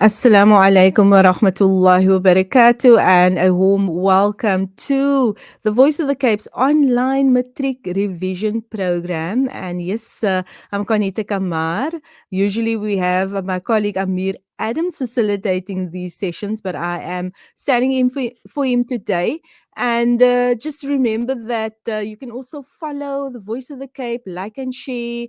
Assalamu alaikum wa rahmatullahi wa barakatuh, and a warm welcome to the Voice of the Cape's online Matric revision program. And yes, I'm Konita Kamar. Usually we have my colleague Amir Adams facilitating these sessions, but I am standing in for him today. And just remember that you can also follow the Voice of the Cape, like and share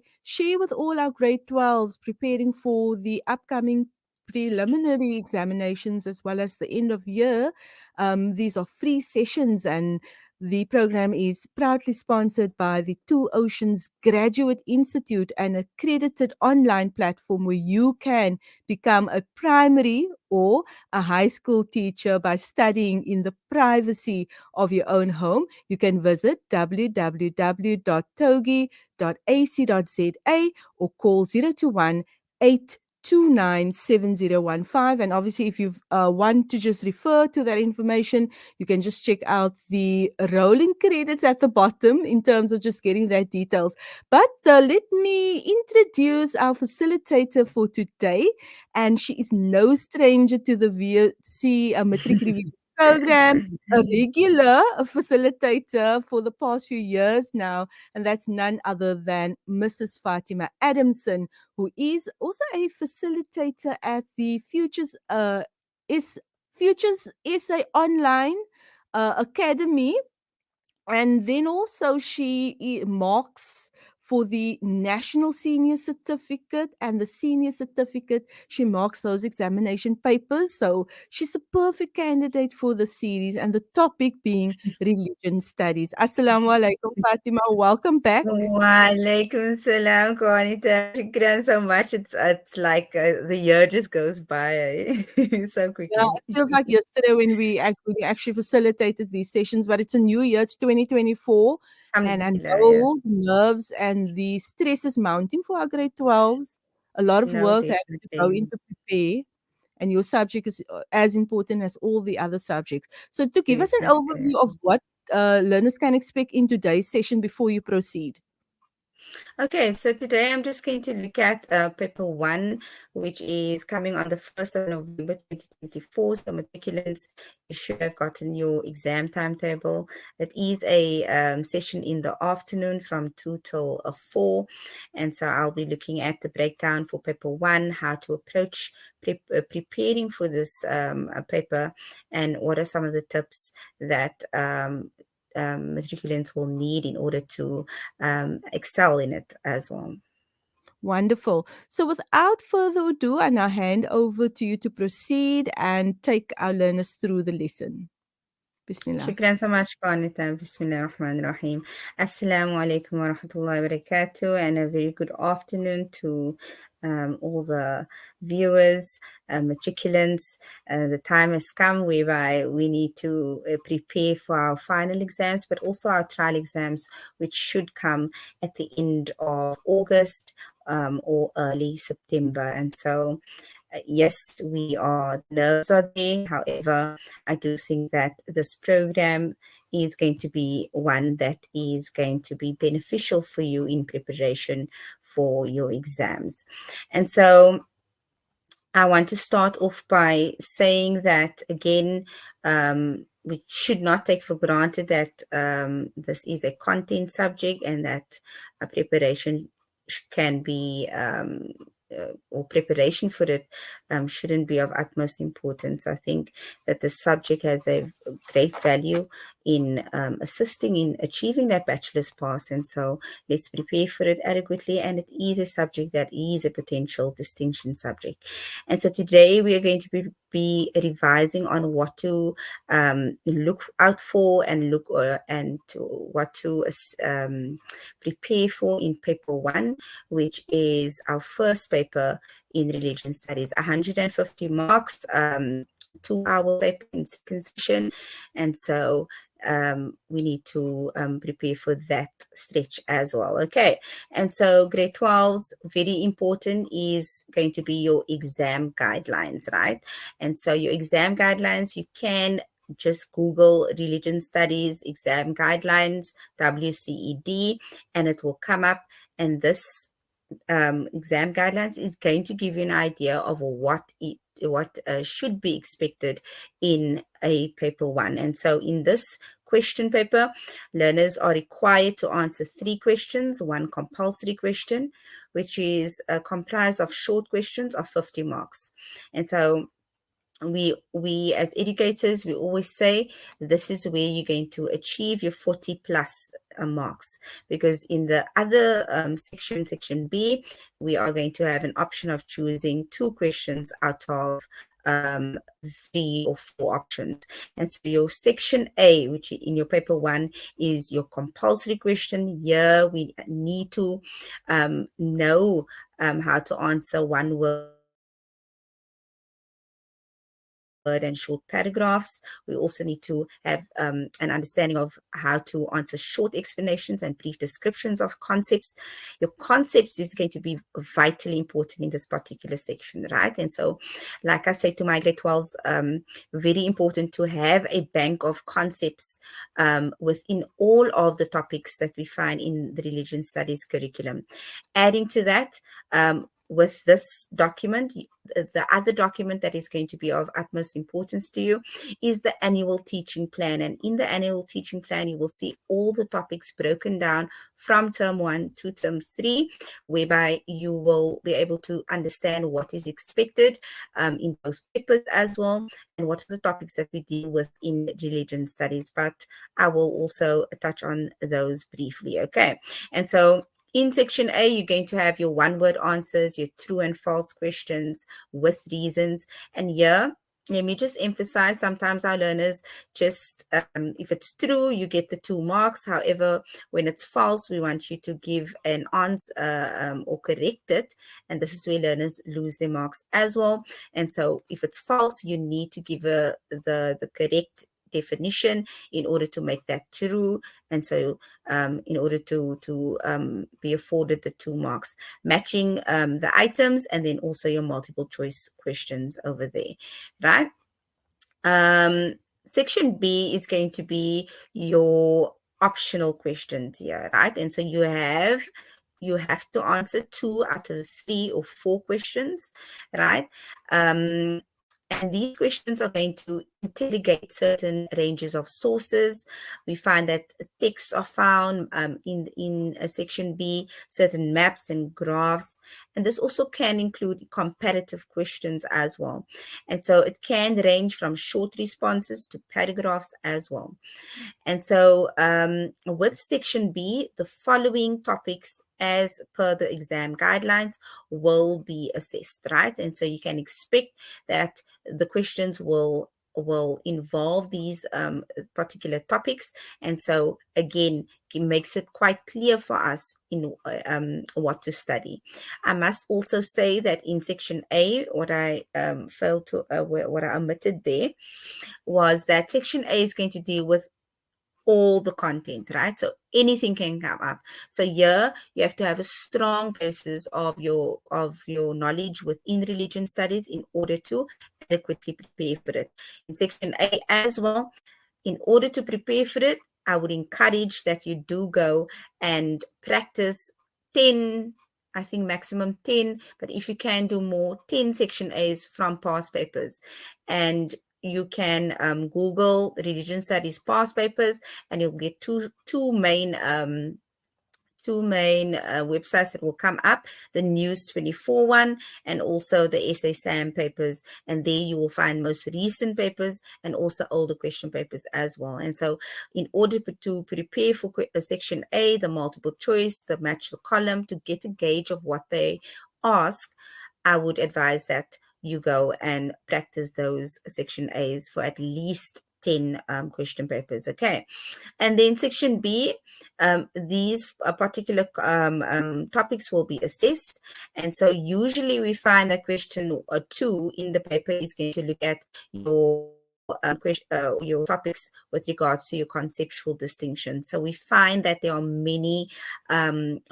with all our grade 12s preparing for the upcoming preliminary examinations as well as the end of year. These are free sessions, and the program is proudly sponsored by the Two Oceans Graduate Institute, an accredited online platform where you can become a primary or a high school teacher by studying in the privacy of your own home. You can visit www.togi.ac.za or call 021 8297015. And obviously, if you want to just refer to that information, you can just check out the rolling credits at the bottom in terms of just getting that details. But let me introduce our facilitator for today. And she is no stranger to the VC Matric Review program, a regular facilitator for the past few years now, and that's none other than Mrs. Fatima Adamson, who is also a facilitator at the Futures Essay Online Academy, and then also she marks for the national senior certificate and the senior certificate. She marks those examination papers. So she's the perfect candidate for the series, and the topic being religion studies. Assalamu alaikum, Fatima. Welcome back. Walaikum salam, Juanita. Shukran so much. It's like the year just goes by so Yeah, quickly. it feels like yesterday when we actually facilitated these sessions, but it's a new year, it's 2024, and I Alhamdulillah, yes. know the nerves and the stress is mounting for our grade 12s. A lot of No, work has to go definitely. into prepare, and your subject is as important as all the other subjects. So, to give us an Definitely. overview of what learners can expect in today's session before you proceed. Okay, so today I'm just going to look at paper one, which is coming on the 1st of November 2024. So, matriculants, you should have gotten your exam timetable. It is a session in the afternoon from 2 till 4. And so, I'll be looking at the breakdown for paper one, how to approach preparing for this paper, and what are some of the tips that matriculants will need in order to excel in it as well. Wonderful. So, without further ado, I now hand over to you to proceed and take our learners through the lesson. Bismillah. شكرا so much Qanita. بسم الله الرحمن الرحيم. Assalamu alaikum wa rahmatullahi wa barakatuh, and a very good afternoon to all the viewers, matriculants. The time has come whereby we need to prepare for our final exams, but also our trial exams, which should come at the end of August or early September. And so yes, the nerves are there. However, I do think that this program is going to be one that is going to be beneficial for you in preparation for your exams. And so I want to start off by saying that again, we should not take for granted that this is a content subject and that a preparation can be or preparation for it shouldn't be of utmost importance. I think that the subject has a great value in assisting in achieving that bachelor's pass, and so let's prepare for it adequately. And it is a subject that is a potential distinction subject. And so today we are going to be revising on what to look out for and what to prepare for in paper one, which is our first paper in religion studies. 150 marks, 2-hour paper in second session, and so we need to prepare for that stretch as well. Okay, and so grade 12's very important is going to be your exam guidelines, right? And so your exam guidelines, you can just Google religion studies exam guidelines, WCED, and it will come up. And this exam guidelines is going to give you an idea of what should be expected in a paper one. And so in this question paper, learners are required to answer 3 questions, one compulsory question, which is comprised of short questions of 50 marks. And so we as educators, we always say this is where you're going to achieve your 40 plus marks, because in the other section B, we are going to have an option of choosing 2 questions out of 3 or 4 options. And so your section A, which in your paper one is your compulsory question. Here we need to know how to answer one word and short paragraphs. We also need to have an understanding of how to answer short explanations and brief descriptions of concepts. Your concepts is going to be vitally important in this particular section, right? And so, like I say to my grade 12s, very important to have a bank of concepts within all of the topics that we find in the religion studies curriculum. Adding to that, with this document, the other document that is going to be of utmost importance to you is the annual teaching plan. And in the annual teaching plan, you will see all the topics broken down from term 1 to term 3, whereby you will be able to understand what is expected in those papers as well, and what are the topics that we deal with in religion studies. But I will also touch on those briefly, okay? And so in section A, you're going to have your one-word answers, your true and false questions with reasons. And here, let me just emphasize, sometimes our learners just, if it's true, you get the 2 marks. However, when it's false, we want you to give an answer or correct it. And this is where learners lose their marks as well. And so if it's false, you need to give the correct definition in order to make that true. And so in order to be afforded the 2 marks, matching the items, and then also your multiple choice questions over there, right? Section B is going to be your optional questions here, right? And so you have to answer 2 out of 3 or 4 questions, right? And these questions are going to interrogate certain ranges of sources. We find that texts are found in section B, certain maps and graphs, and this also can include comparative questions as well. And so it can range from short responses to paragraphs as well. And so with section B, the following topics as per the exam guidelines will be assessed, right? And so you can expect that the questions will involve these particular topics. And so again, it makes it quite clear for us in what to study. I must also say that in section A, what I failed to, what I omitted there was that section A is going to deal with all the content, right? So anything can come up. So here you have to have a strong basis of your knowledge within religion studies in order to adequately prepare for it. In section A as well, in order to prepare for it, I would encourage that you do go and practice 10, I think maximum 10, but if you can do more, 10 section A's from past papers. And you can Google religion studies past papers, and you'll get two main websites that will come up, the News 24 one and also the SA SAM papers. And there you will find most recent papers and also older question papers as well. And so in order to prepare for section A, the multiple choice, the match the column, to get a gauge of what they ask, I would advise that you go and practice those section A's for at least 10 question papers, okay? And then section B, these particular topics will be assessed. And so usually we find that question 2 in the paper is going to look at your topics with regards to your conceptual distinction. So we find that there are many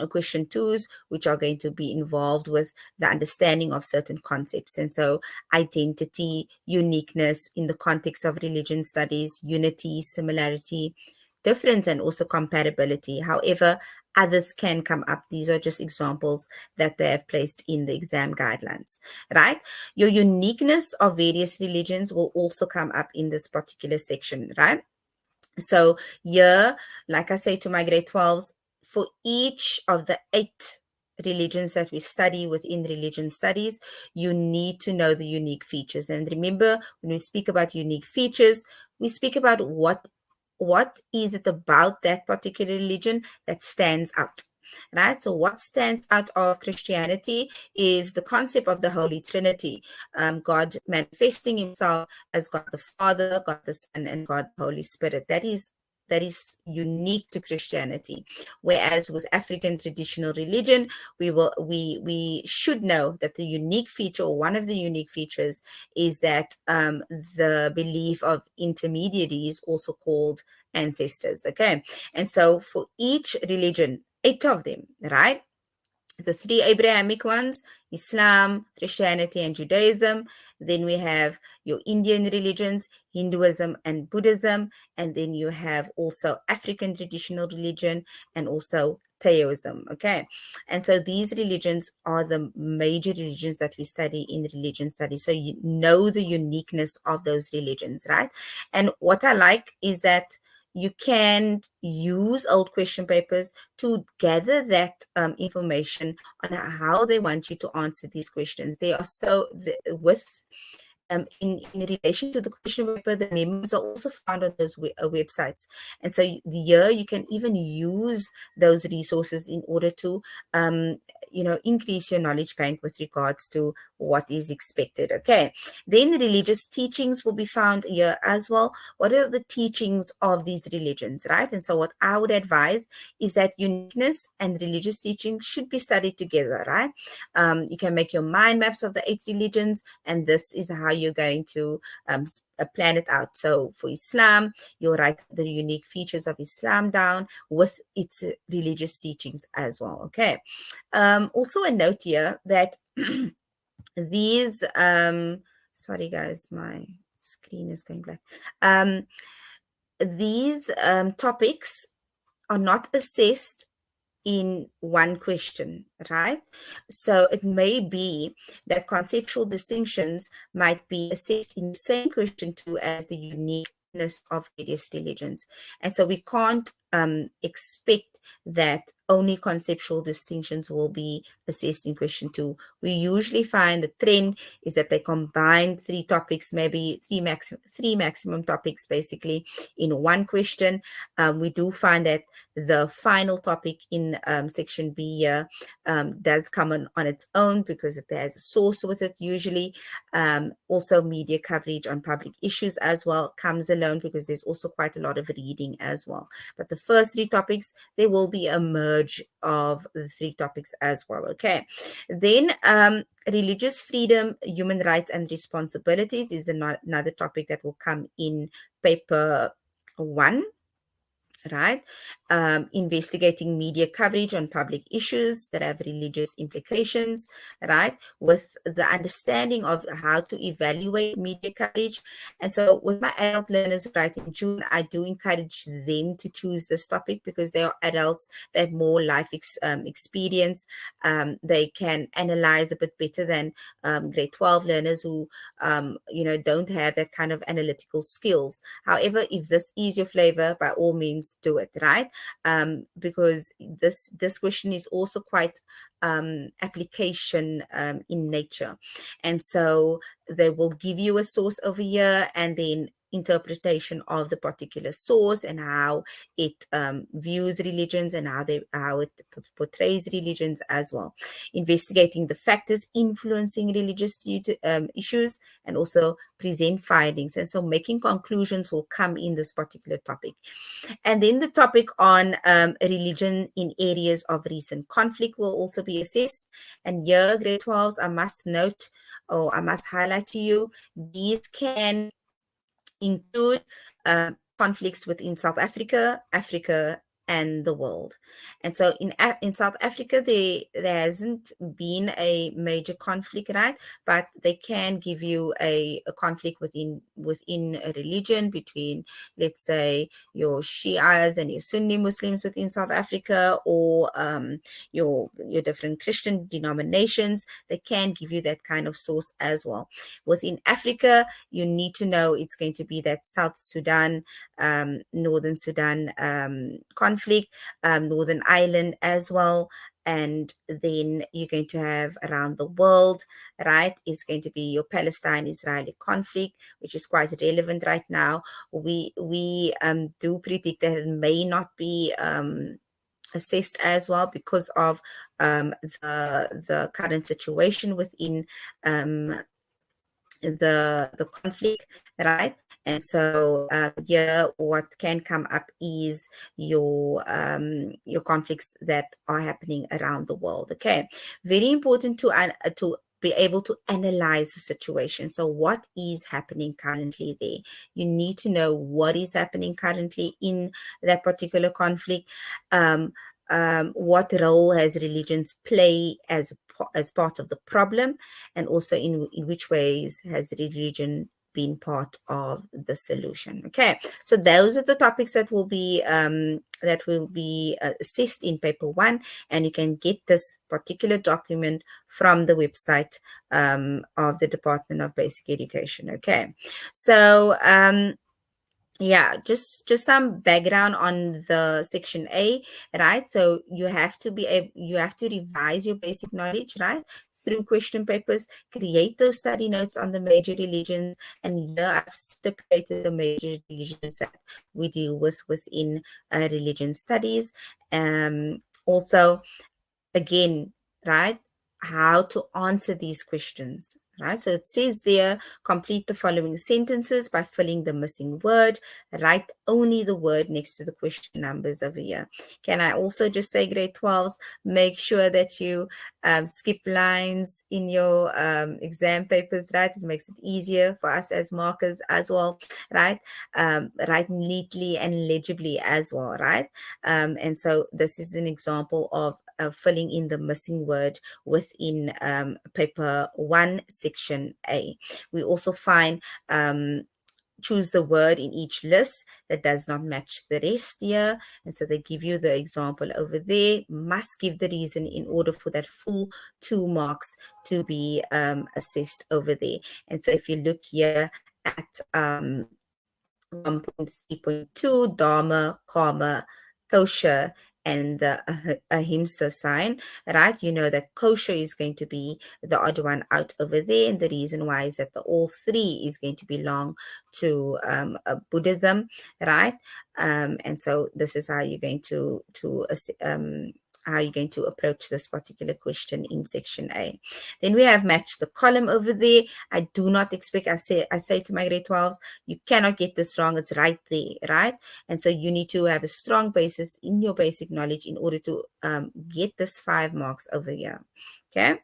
question 2s which are going to be involved with the understanding of certain concepts. And so identity, uniqueness in the context of religion studies, unity, similarity, difference, and also compatibility. However, others can come up. These are just examples that they have placed in the exam guidelines, right? Your uniqueness of various religions will also come up in this particular section, right? So here, like I say to my grade 12s, for each of the 8 religions that we study within religion studies, you need to know the unique features. And remember, when we speak about unique features, we speak about what is it about that particular religion that stands out, right? So what stands out of Christianity is the concept of the Holy Trinity, God manifesting himself as God the Father, God the Son, and God the Holy Spirit. That is unique to Christianity. Whereas with African traditional religion, we should know that the unique feature, or one of the unique features, is that the belief of intermediaries, also called ancestors. Okay, and so for each religion, 8 of them, right? The 3 Abrahamic ones, Islam, Christianity, and Judaism. Then we have your Indian religions, Hinduism and Buddhism. And then you have also African traditional religion and also Taoism. Okay. And so these religions are the major religions that we study in religion studies. So you know the uniqueness of those religions, right? And what I like is that you can use old question papers to gather that information on how they want you to answer these questions. They are in relation to the question paper, the memos are also found on those websites. And so here you can even use those resources in order to increase your knowledge bank with regards to what is expected. Okay, then religious teachings will be found here as well. What are the teachings of these religions, right? And so what I would advise is that uniqueness and religious teaching should be studied together, right? You can make your mind maps of the 8 religions, and this is how you're going to plan it out. So for Islam, you'll write the unique features of Islam down with its religious teachings as well. Okay. Also a note here that these sorry guys, my screen is going black. These topics are not assessed in one question, right? So it may be that conceptual distinctions might be assessed in the same question too as the uniqueness of various religions. And so we can't expect that only conceptual distinctions will be assessed in question 2. We usually find the trend is that they combine 3 topics, maybe three maximum topics basically in one question. We do find that the final topic in section B here does come on its own because it has a source with it usually. Also media coverage on public issues as well comes alone because there's also quite a lot of reading as well. But the first 3 topics, there will be a merge of the 3 topics as well. Okay. Then religious freedom, human rights and responsibilities is another topic that will come in paper 1, right? Investigating media coverage on public issues that have religious implications, right? With the understanding of how to evaluate media coverage. And so with my adult learners right in June, I do encourage them to choose this topic because they are adults, they have more life experience. They can analyze a bit better than grade 12 learners who, don't have that kind of analytical skills. However, if this is your flavor, by all means, do it, right? Because this question is also quite application in nature. And so they will give you a source over here and then interpretation of the particular source and how it views religions and how it portrays religions as well. Investigating the factors influencing religious issues and also present findings. And so making conclusions will come in this particular topic. And then the topic on religion in areas of recent conflict will also be assessed. And here, grade 12s, I must note, or I must highlight to you, these can include conflicts within South Africa, Africa, and the world. And so in South Africa, there hasn't been a major conflict, right? But they can give you a conflict within a religion, between, let's say, your Shias and your Sunni Muslims within South Africa, or your different Christian denominations. They can give you that kind of source as well. Within Africa, you need to know it's going to be that South Sudan, Northern Sudan conflict, Northern Ireland as well. And then you're going to have around the world, right, is going to be your Palestine-Israeli conflict, which is quite relevant right now. We do predict that it may not be assessed as well, because of the current situation within um, the conflict, right? And so here, what can come up is your conflicts that are happening around the world. Okay, very important to be able to analyze the situation. So what is happening currently there? You need to know what is happening currently in that particular conflict. Um, what role has religions play as part of the problem, and also in which ways has religion been part of the solution. Okay, so those are the topics that will be assessed in paper one, and you can get this particular document from the website of the Department of Basic Education. Okay, so yeah, just some background on the section A, right? So you have to revise your basic knowledge, right, through question papers, create those study notes on the major religions. And here I've stipulated the major religions that we deal with within religion studies. Also, again, right, how to answer these questions, right? So it says there, complete the following sentences by filling the missing word. Write only the word next to the question numbers over here. Can I also just say, grade 12s, make sure that you skip lines in your exam papers, right? It makes it easier for us as markers as well, right? Write neatly and legibly as well, right? And so this is an example of filling in the missing word within paper 1, section A. We also find choose the word in each list that does not match the rest here. And so they give you the example over there. Must give the reason in order for that full 2 marks to be assessed over there. And so if you look here at 1.3.2, Dharma, Karma, Kosher, and the Ahimsa sign, right? You know that kosher is going to be the odd one out over there. And the reason why is that the all three is going to belong to Buddhism, right? And so this is how you're going how you're going to approach this particular question in section A. Then we have match the column over there. I do not expect, I say to my grade 12s, you cannot get this wrong. It's right there, right? And so you need to have a strong basis in your basic knowledge in order to get this 5 marks over here. Okay.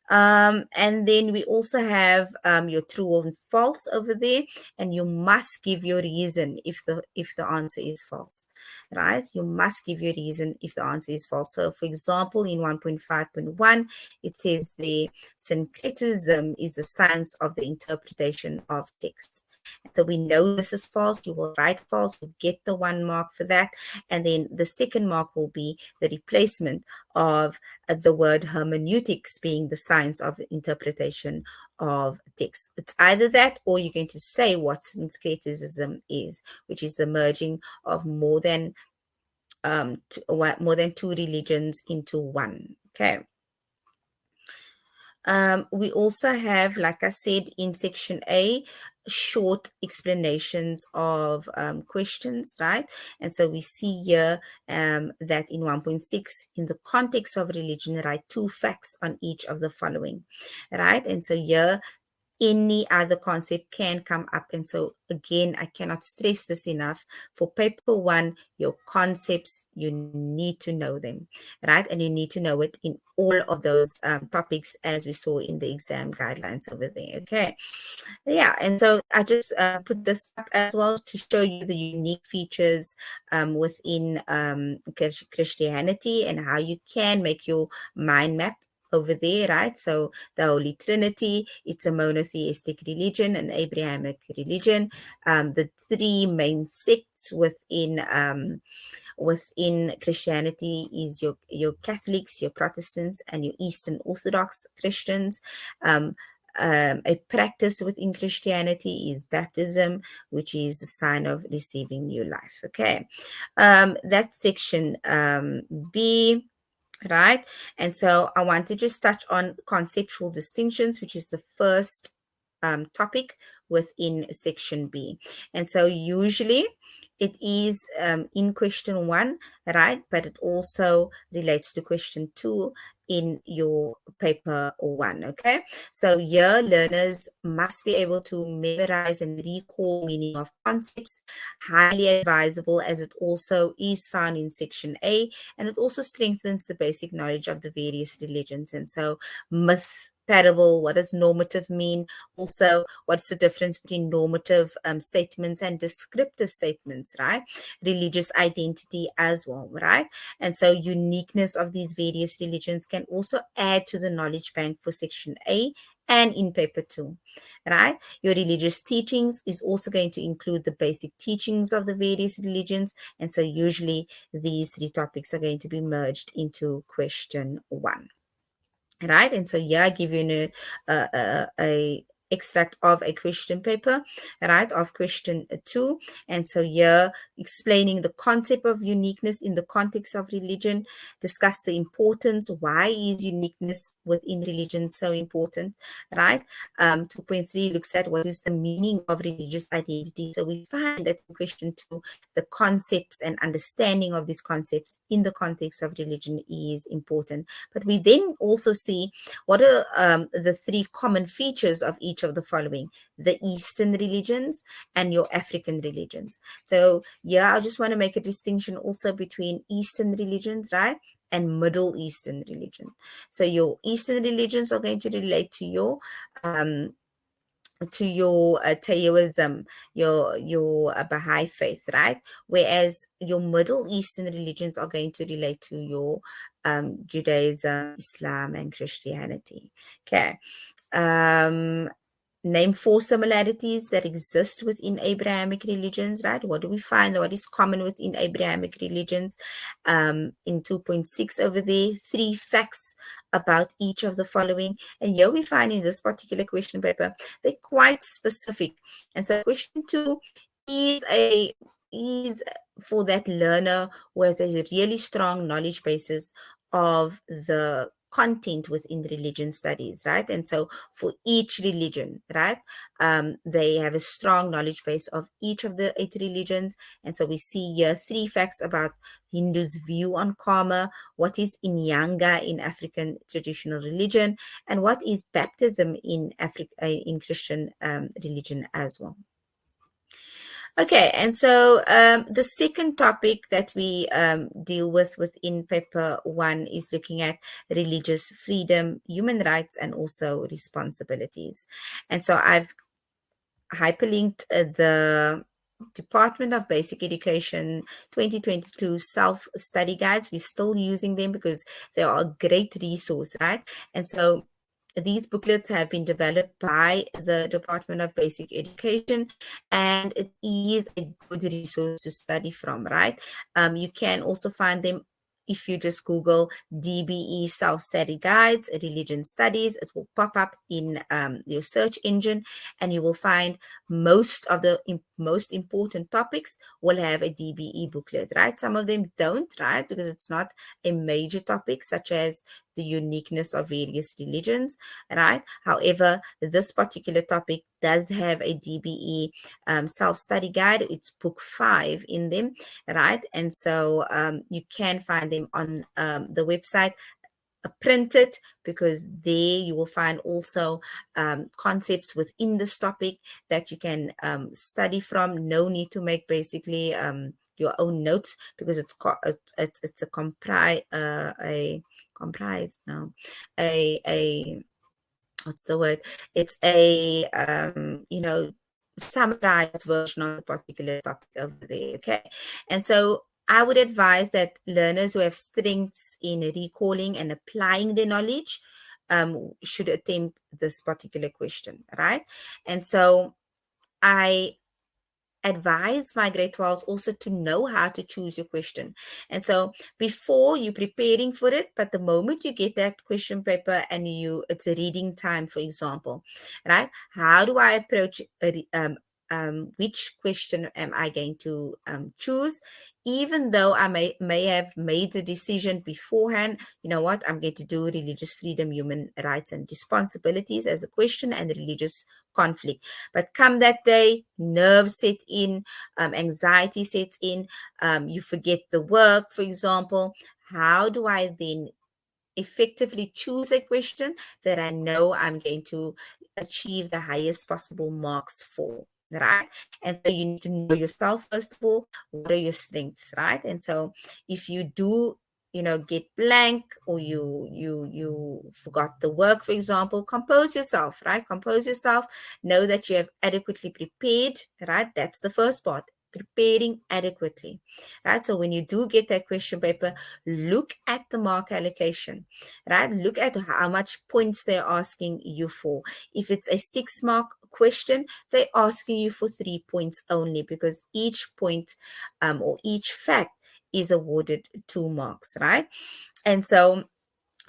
And then we also have your true or false over there, and you must give your reason if the answer is false, right? You must give your reason if the answer is false. So for example, in 1.5.1, it says the syncretism is the science of the interpretation of text. And so we know this is false. You will write false, you get the 1 mark for that. And then the second mark will be the replacement of the word hermeneutics being the science of interpretation of text. It's either that, or you're going to say what syncretism is, which is the merging of more than 2 religions into one. Okay. We also have, like I said, in section A, short explanations of questions, right? And so we see here that in 1.6, in the context of religion, write 2 facts on each of the following, right? And so here any other concept can come up. And so again, I cannot stress this enough. For paper one, your concepts, you need to know them, right? And you need to know it in all of those topics, as we saw in the exam guidelines over there. Okay. Yeah, and so I just put this up as well to show you the unique features within Christianity, and how you can make your mind map over there, right? So the Holy Trinity, it's a monotheistic religion, an Abrahamic religion. The three main sects within Christianity is your Catholics, your Protestants, and your Eastern Orthodox Christians. Um, a practice within Christianity is baptism, which is a sign of receiving new life. Okay, that's section B. Right. And so I want to just touch on conceptual distinctions, which is the first topic within section B. And so usually it is in question one, right? But it also relates to question two in your paper one. Okay. So here learners must be able to memorize and recall meaning of concepts, highly advisable, as it also is found in section A, and it also strengthens the basic knowledge of the various religions. And so myth, parable, what does normative mean? Also, what's the difference between normative statements and descriptive statements, right? Religious identity as well, right? And so uniqueness of these various religions can also add to the knowledge bank for section A and in paper two, right? Your religious teachings is also going to include the basic teachings of the various religions. And so usually these three topics are going to be merged into question one, right? And so yeah, I give you a extract of a question paper, right, of question two. And so here, explaining the concept of uniqueness in the context of religion, discuss the importance, why is uniqueness within religion so important, right? 2.3 looks at what is the meaning of religious identity. So we find that in question two, the concepts and understanding of these concepts in the context of religion is important. But we then also see what are the three common features of each of the following: the Eastern religions and your African religions. So yeah, I just want to make a distinction also between Eastern religions, right, and Middle Eastern religion. So your Eastern religions are going to relate um, to your Taoism, your Baha'i faith, right? Whereas your Middle Eastern religions are going to relate to your Judaism, Islam, and Christianity. Okay. Um, Name four similarities that exist within Abrahamic religions, right? What do we find? What is common within Abrahamic religions? In 2.6 over there, three facts about each of the following. And here we find in this particular question paper, they're quite specific. And so question two is for that learner who has a really strong knowledge basis of the content within religion studies, right? And so for each religion, right, they have a strong knowledge base of each of the 8 religions. And so we see here three facts about Hindus' view on karma, what is inyanga in African traditional religion, and what is baptism in in Christian religion as well. Okay, and so the second topic that we deal with within paper one is looking at religious freedom, human rights, and also responsibilities. And so I've hyperlinked the Department of Basic Education 2022 self-study guides. We're still using them because they are a great resource, right? And so these booklets have been developed by the Department of Basic Education, and it is a good resource to study from, right? You can also find them if you just Google DBE self-study guides, religion studies. It will pop up in your search engine, and you will find most of the most important topics will have a DBE booklet, right? Some of them don't, right? Because it's not a major topic, such as the uniqueness of various religions, right? However, this particular topic does have a DBE self-study guide. It's book 5 in them, right? And so you can find them on the website print it, because there you will find also concepts within this topic that you can study from. No need to make basically your own notes, because it's a comprise no a what's the word, it's a summarized version of the particular topic over there. Okay, and so I would advise that learners who have strengths in recalling and applying their knowledge should attempt this particular question, right? And so I advise my grade 12s also to know how to choose your question. And so before you preparing for it, but the moment you get that question paper and it's a reading time, for example, right? How do I approach which question am I going to choose? Even though I may have made the decision beforehand, you know what, I'm going to do religious freedom, human rights, and responsibilities as a question, and religious conflict. But come that day, nerves set in, anxiety sets in, you forget the work, for example. How do I then effectively choose a question that I know I'm going to achieve the highest possible marks for? Right. And so you need to know yourself first of all. What are your strengths, right? And so if you do, get blank, or you forgot the work, for example, compose yourself, right? Compose yourself. Know that you have adequately prepared, right? That's the first part, preparing adequately, right? So when you do get that question paper, look at the mark allocation, right? Look at how much points they're asking you for. If it's a 6-mark question, they're asking you for 3 points only, because each point or each fact is awarded 2 marks, right? And so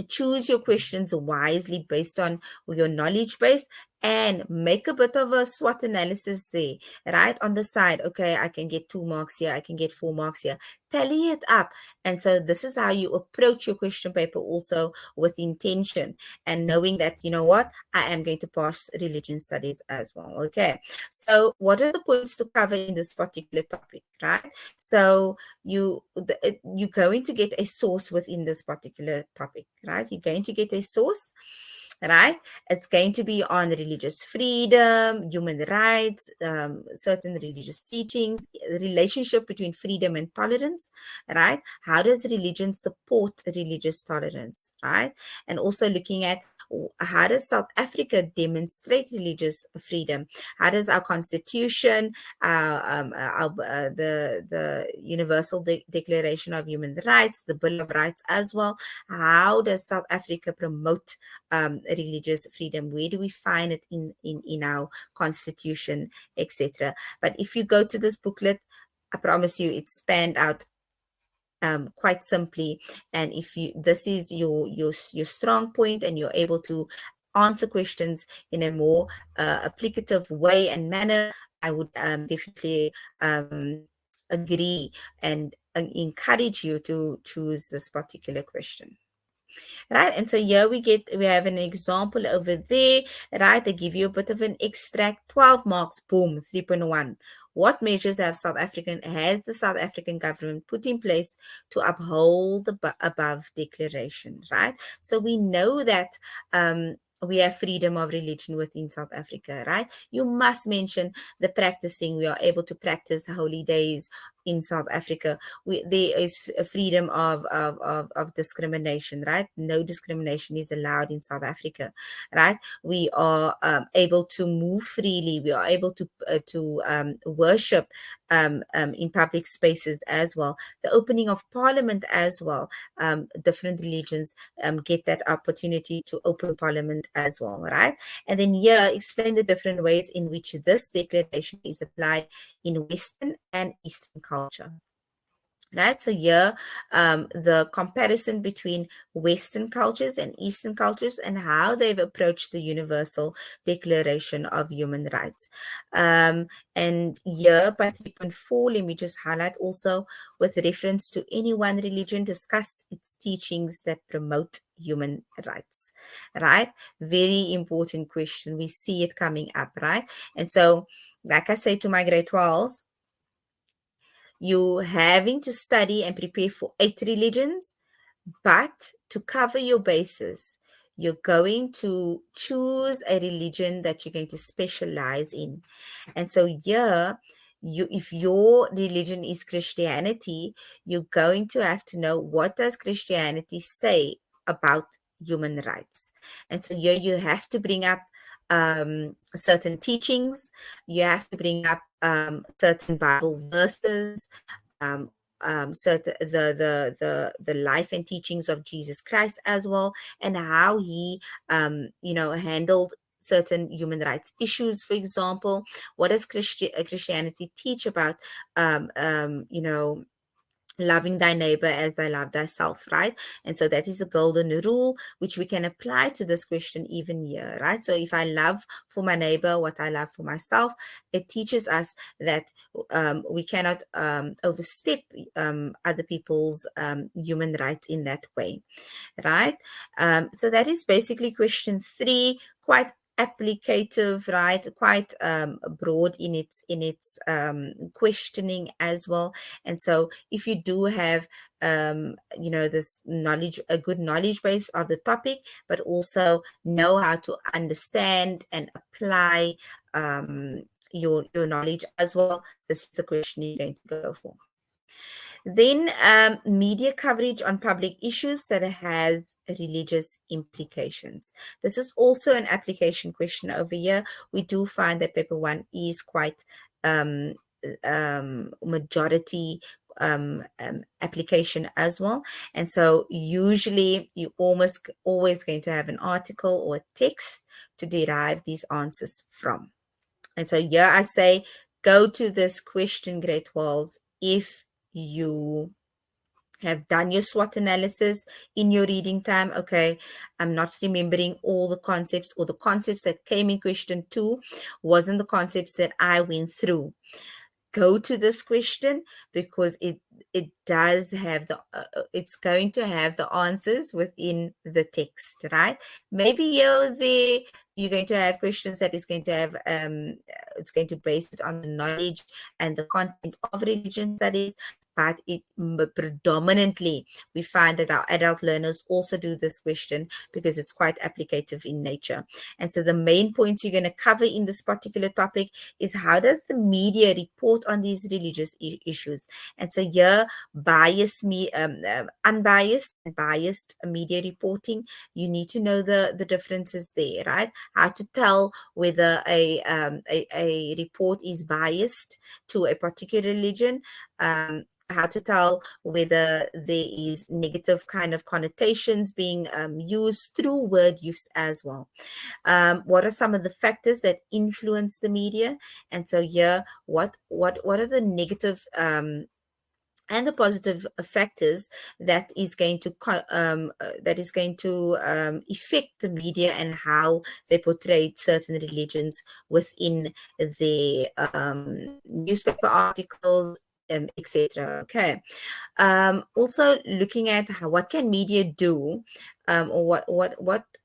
choose your questions wisely based on your knowledge base, and make a bit of a SWOT analysis there, right? On the side, okay, I can get 2 marks here, I can get 4 marks here. Tally it up. And so this is how you approach your question paper, also with intention, and knowing that, you know what, I am going to pass religion studies as well. Okay, so what are the points to cover in this particular topic, right? So you're going to get a source within this particular topic, right? You're going to get a source, right? It's going to be on religious freedom, human rights, certain religious teachings, relationship between freedom and tolerance, right? How does religion support religious tolerance, right? And also looking at how does South Africa demonstrate religious freedom? How does our constitution, the Universal Declaration of Human Rights, the Bill of Rights as well, how does South Africa promote religious freedom? Where do we find it in our constitution, etc.? But if you go to this booklet, I promise you it's spanned out quite simply. And if you this is your strong point, and you're able to answer questions in a more applicative way and manner, I would definitely agree and encourage you to choose this particular question, right? And so here we have an example over there, right? They give you a bit of an extract, 12 marks, boom, 3.1. What measures has the South African government put in place to uphold the above declaration, right? So we know that we have freedom of religion within South Africa, right? You must mention the practicing. We are able to practice holy days in South Africa. There is a freedom of discrimination, right? No discrimination is allowed in South Africa, right? We are able to move freely. We are able to worship in public spaces as well. The opening of parliament as well. Different religions get that opportunity to open parliament as well, right? And then here, explain the different ways in which this declaration is applied in Western and Eastern culture. Right, so here the comparison between Western cultures and Eastern cultures, and how they've approached the Universal Declaration of Human Rights. And here by 3.4, let me just highlight also, with reference to any one religion, discuss its teachings that promote human rights. Right, very important question. We see it coming up, right? And so, like I say to my grade 12s, you having to study and prepare for 8 religions, But to cover your bases, you're going to choose a religion that you're going to specialize in. And so here, if your religion is Christianity, you're going to have to know, what does Christianity say about human rights. And so here you have to bring up certain teachings. You have to bring up certain Bible verses, um, certain the life and teachings of Jesus Christ as well, and how he handled certain human rights issues. For example, what does Christianity teach about um, um, you know loving thy neighbor as thy love thyself, right? And so that is a golden rule which we can apply to this question even here, right? So if I love for my neighbor what I love for myself, it teaches us that we cannot overstep other people's human rights in that way, right? So that is basically question 3, quite applicative, right? Quite broad in its questioning as well. And so if you do have this knowledge, a good knowledge base of the topic, but also know how to understand and apply your knowledge as well, this is the question you're going to go for. Then media coverage on public issues that has religious implications. This is also an application question over here. We do find that paper 1 is quite um, majority application as well. And so usually you almost always going to have an article or text to derive these answers from. And so here I say, go to this question, grade 12, if you have done your SWOT analysis in your reading time. Okay, I'm not remembering all the concepts, or the concepts that came in question 2 wasn't the concepts that I went through. Go to this question, because it does have it's going to have the answers within the text, right? Maybe you're going to have questions that is going to have it's going to base it on the knowledge and the content of religion studies, but predominantly we find that our adult learners also do this question because it's quite applicative in nature. And so the main points you're going to cover in this particular topic is, how does the media report on these religious issues? And so here, unbiased and biased media reporting, you need to know the differences there, right? How to tell whether a report is biased to a particular religion, how to tell whether there is negative kind of connotations being used through word use as well. What are some of the factors that influence the media? And so here, what are the negative and the positive factors that is going to affect the media and how they portray certain religions within the newspaper articles, etc. Okay. Also looking at what can media do, or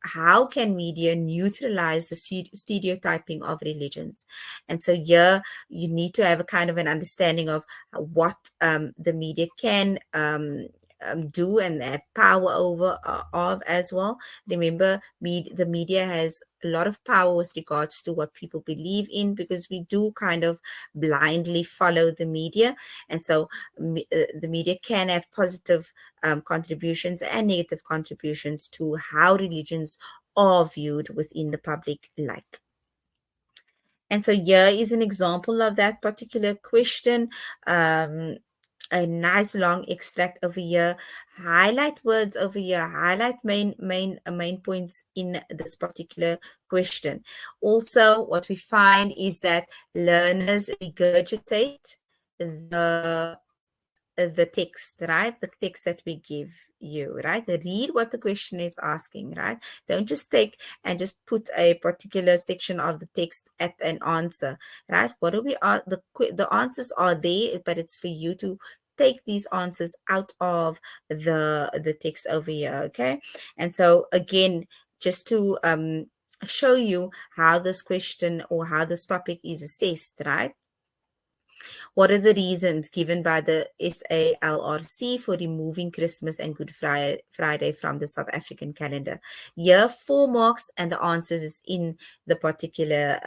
how can media neutralize the stereotyping of religions. And so here you need to have a kind of an understanding of what the media can do and have power over of as well. Remember, the media has a lot of power with regards to what people believe in, because we do kind of blindly follow the media. And so the media can have positive contributions and negative contributions to how religions are viewed within the public light. And so here is an example of that particular question. A nice long extract over here. Highlight words over here. Highlight main points in this particular question. Also, what we find is that learners regurgitate the the text, right? The text that we give you, right? Read what the question is asking, right? Don't just take and just put a particular section of the text at an answer, right? What do we are the answers are there, but it's for you to take these answers out of the text over here, okay? And so again, just to show you how this question or how this topic is assessed, right? What are the reasons given by the SALRC for removing Christmas and Good Friday from the South African calendar? Year 4 marks, and the answers is in the particular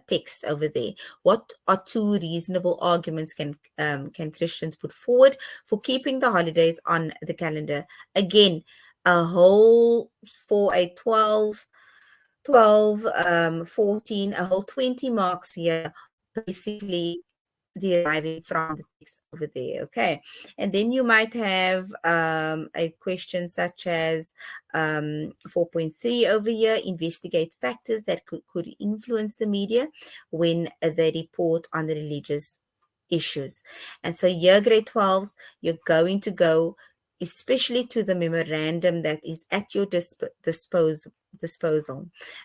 text over there. What are two reasonable arguments can Christians put forward for keeping the holidays on the calendar? Again, a whole for a 12, 14, a whole 20 marks here, basically deriving from the text over there. Okay. And then you might have a question such as 4.3 over here: investigate factors that could influence the media when they report on the religious issues. And so year grade 12s, you're going to go especially to the memorandum that is at your disposal,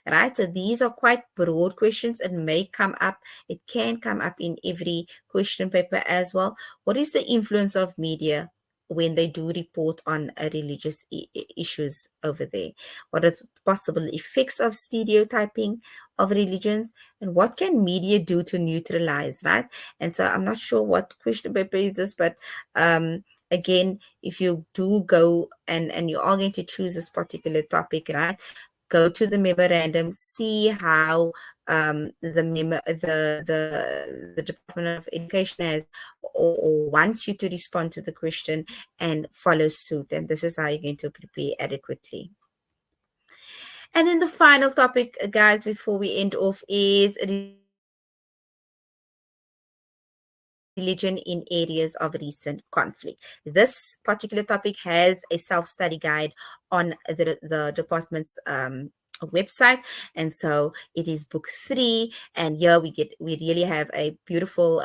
right? So these are quite broad questions and may come up. It can come up in every question paper as well. What is the influence of media when they do report on religious issues over there? What are the possible effects of stereotyping of religions, and what can media do to neutralize, right? And so I'm not sure what question paper is this, but again, if you do go and you are going to choose this particular topic, right, go to the memorandum, see how the Department of Education has or wants you to respond to the question, and follow suit. And this is how you're going to prepare adequately. And then the final topic, guys, before we end off, is religion in areas of recent conflict. This particular topic has a self-study guide on the department's website, and so it is book 3. And here we really have a beautiful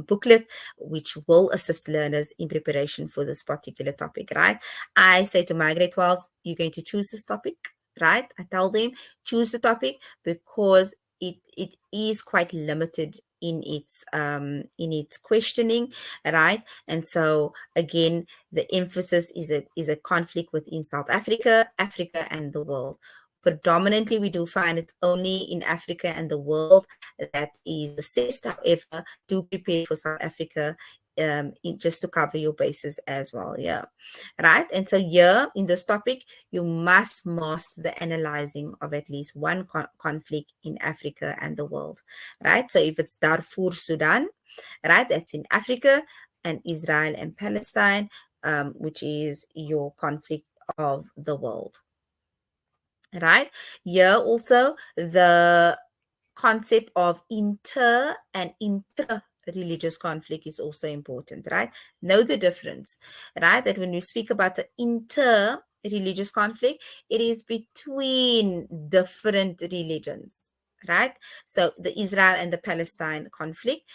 booklet which will assist learners in preparation for this particular topic, right? I say to my grade 12s, you're going to choose this topic, right? I tell them, choose the topic, because it is quite limited in its questioning, right? And so again, the emphasis is a conflict within South Africa and the world. Predominantly, we do find it's only in Africa and the world that is assessed. However, do prepare for South Africa, just to cover your bases as well. Yeah, right. And so here in this topic, you must master the analyzing of at least one conflict in Africa and the world, right? So if it's Darfur, Sudan, right, that's in Africa, and Israel and Palestine, which is your conflict of the world, right? Here also the concept of inter and intra religious conflict is also important, right? Know the difference, right? That when we speak about the inter religious conflict, it is between different religions, right? So the Israel and the Palestine conflict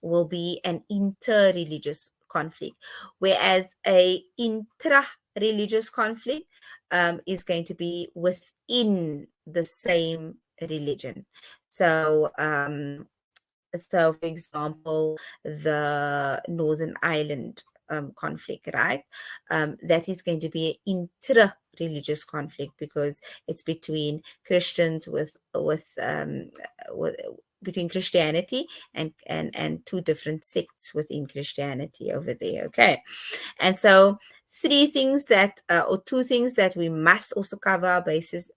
will be an inter religious conflict, whereas a intra religious conflict is going to be within the same religion. So, so for example, the Northern Ireland conflict, right? That is going to be an intra-religious conflict, because it's between Christians with between Christianity and two different sects within Christianity over there. Okay, and so three things that or two things that we must also cover our bases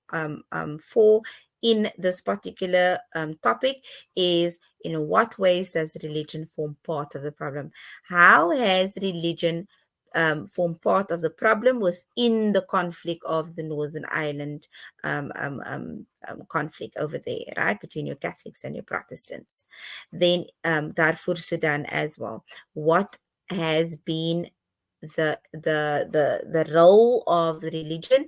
for in this particular topic is, in what ways does religion form part of the problem? How has religion formed part of the problem within the conflict of the Northern Ireland conflict over there, right, between your Catholics and your Protestants? Then Darfur, Sudan as well. What has been the role of religion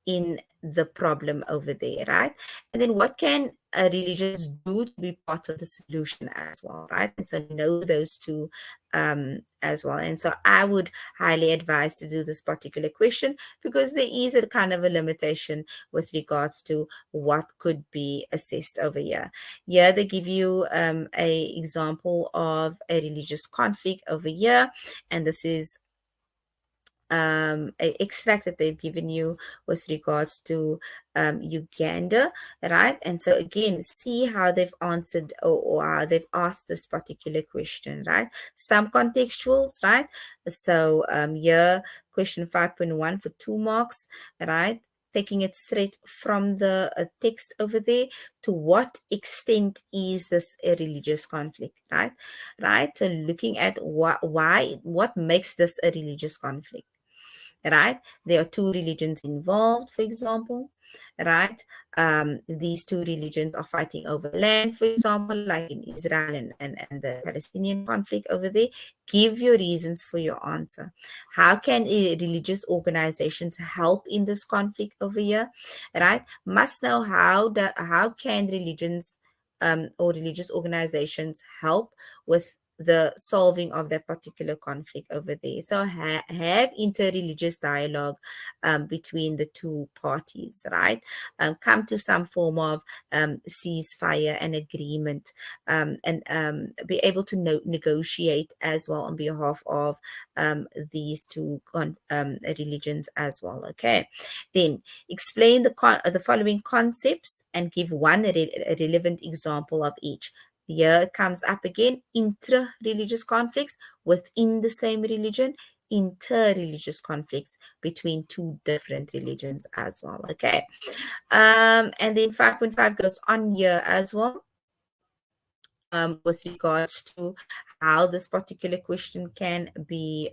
in the problem over there, right? And then what can religions do to be part of the solution as well, right? And so know those two as well. And so I would highly advise to do this particular question, because there is a kind of a limitation with regards to what could be assessed over here. Yeah, they give you a example of a religious conflict over here, and this is extract that they've given you with regards to Uganda, right? And so again, see how they've answered, or how they've asked this particular question, right? Some contextuals, right? So here, question 5.1 for 2 marks, right? Taking it straight from the text over there. To what extent is this a religious conflict, right? Right. So looking at what makes this a religious conflict, right? There are two religions involved, for example, right? These two religions are fighting over land, for example, like in Israel and the Palestinian conflict over there. Give your reasons for your answer. How can religious organizations help in this conflict over here, right? Must know how can religions or religious organizations help with the solving of that particular conflict over there. So have interreligious dialogue between the two parties, right? Come to some form of ceasefire and agreement, and be able to negotiate as well on behalf of these two religions as well. Okay, then explain the following concepts and give one relevant example of each. Here it comes up again: intra-religious conflicts within the same religion, inter-religious conflicts between two different religions as well. Okay. And then 5.5 goes on here as well, with regards to how this particular question can be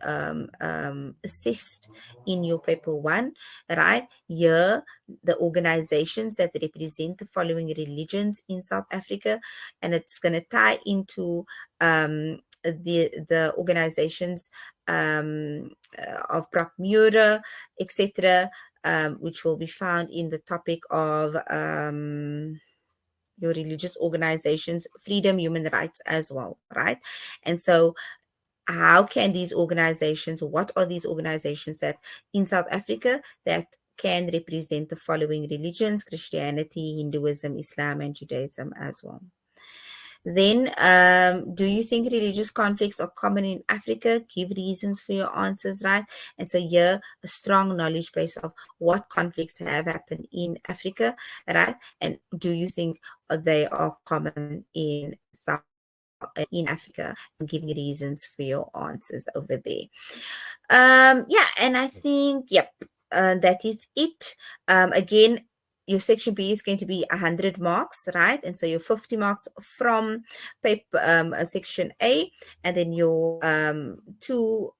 assessed in your paper one, right? Here, the organizations that represent the following religions in South Africa, and it's going to tie into the organizations of Brockmure, etc., which will be found in the topic of your religious organizations, freedom, human rights as well, right? And so how can these organizations, what are these organizations that in South Africa that can represent the following religions: Christianity, Hinduism, Islam, and Judaism as well? Then, do you think religious conflicts are common in Africa? Give reasons for your answers, right? And so here, a strong knowledge base of what conflicts have happened in Africa, right? And do you think they are common in in Africa, and giving reasons for your answers over there. Yeah, and I think, yep, that is it. Again, your section B is going to be 100 marks, right? And so your 50 marks from paper section A, and then your two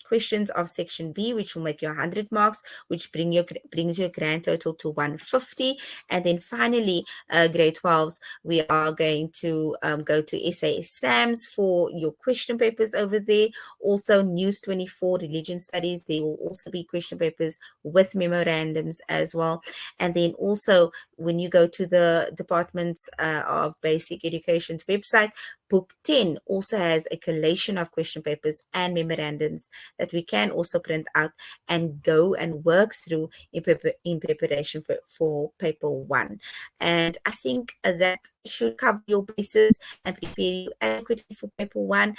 questions of section B, which will make you 100 marks, which brings your grand total to 150. And then finally, grade 12s, we are going to go to essay exams for your question papers over there. Also, News 24 religion studies, there will also be question papers with memorandums as well. And then also, when you go to the Departments of Basic Education's website, Book 10 also has a collation of question papers and memorandums that we can also print out and go and work through in preparation for paper 1. And I think that should cover your bases and prepare you adequately for paper 1.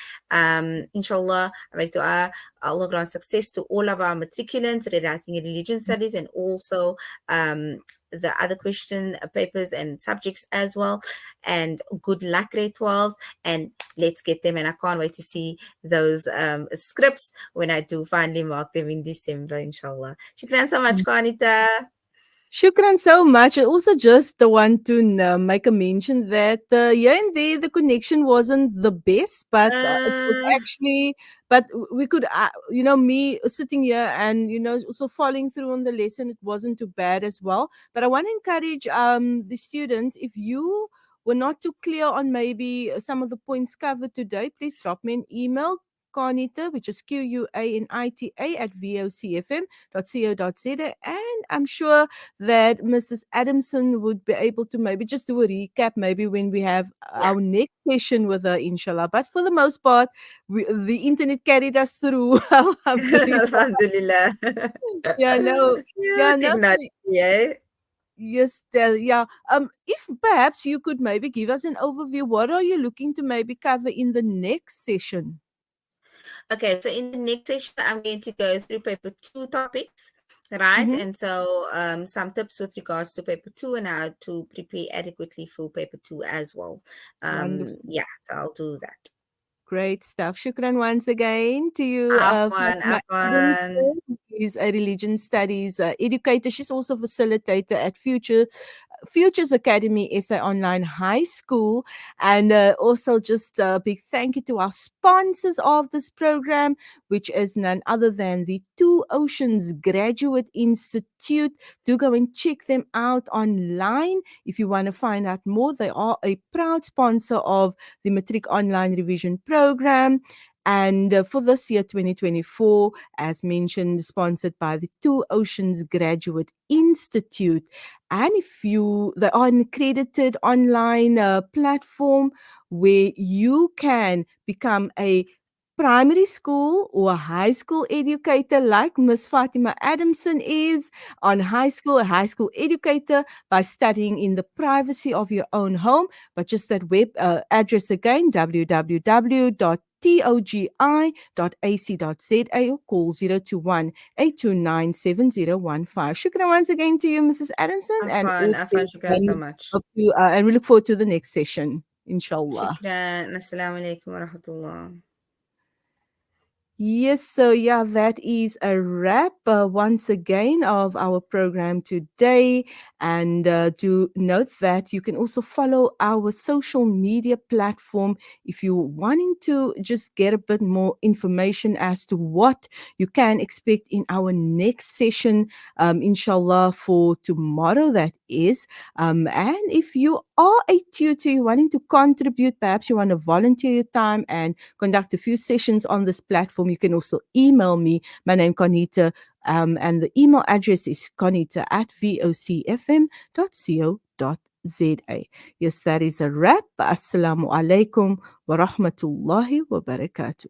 Inshallah, I make dua Allah grant success to all of our matriculants writing in religion studies, and also the other question papers and subjects as well. And good luck, grade 12s, and let's get them. And I can't wait to see those scripts when I do finally mark them in December, inshallah. Shukran so much, Kanita. Shukran so much. I also just want to make a mention that here and there the connection wasn't the best, but it was Uh, actually, but we could, me sitting here and, also following through on the lesson, it wasn't too bad as well. But I want to encourage the students, if you were not too clear on maybe some of the points covered today, please drop me an email. Conita, which is QUANITA at vocfm.co.za. And I'm sure that Mrs. Adamson would be able to maybe just do a recap, maybe when we have yeah. our next session with her, inshallah. But for the most part, the internet carried us through. Alhamdulillah. Alhamdulillah. Yeah, no, Yeah, yeah, no. So, technology, eh? yes, yeah. If perhaps you could maybe give us an overview, what are you looking to maybe cover in the next session? Okay, so in the next session, I'm going to go through paper two topics, right? Mm-hmm. And so some tips with regards to paper two and how to prepare adequately for paper two as well. Wonderful. Yeah, so I'll do that. Great stuff. Shukran once again to you, Afwan, Fatima Afwan. Adamson, who is a religion studies educator. She's also facilitator at Futures Academy SA Online High School. And also just a big thank you to our sponsors of this program, which is none other than the Two Oceans Graduate Institute. Do go and check them out online if you want to find out more. They are a proud sponsor of the Matric Online Revision Program. And for this year, 2024, as mentioned, sponsored by the Two Oceans Graduate Institute. And if they are an accredited online platform where you can become a primary school or a high school educator like Miss Fatima Adamson is on a high school educator by studying in the privacy of your own home. But just that web address again, www.togi.ac.za, or call 021-829-7015. Shukran once again to you, Mrs. Adamson, and all the Afwan, best. shukran so And, much. and we look forward to the next session, inshallah. Shukran. Assalamu alaikum wa rahmatullah. Yes, so yeah, that is a wrap once again of our program today. And do note that you can also follow our social media platform if you're wanting to just get a bit more information as to what you can expect in our next session, inshallah, for tomorrow, that is. And if you are a tutor, you wanting to contribute, perhaps you want to volunteer your time and conduct a few sessions on this platform, you can also email me. My name Conita, and the email address is conita@vocfm.co.za. Yes, that is a wrap. Assalamu alaikum wa rahmatullahi wa barakatuh.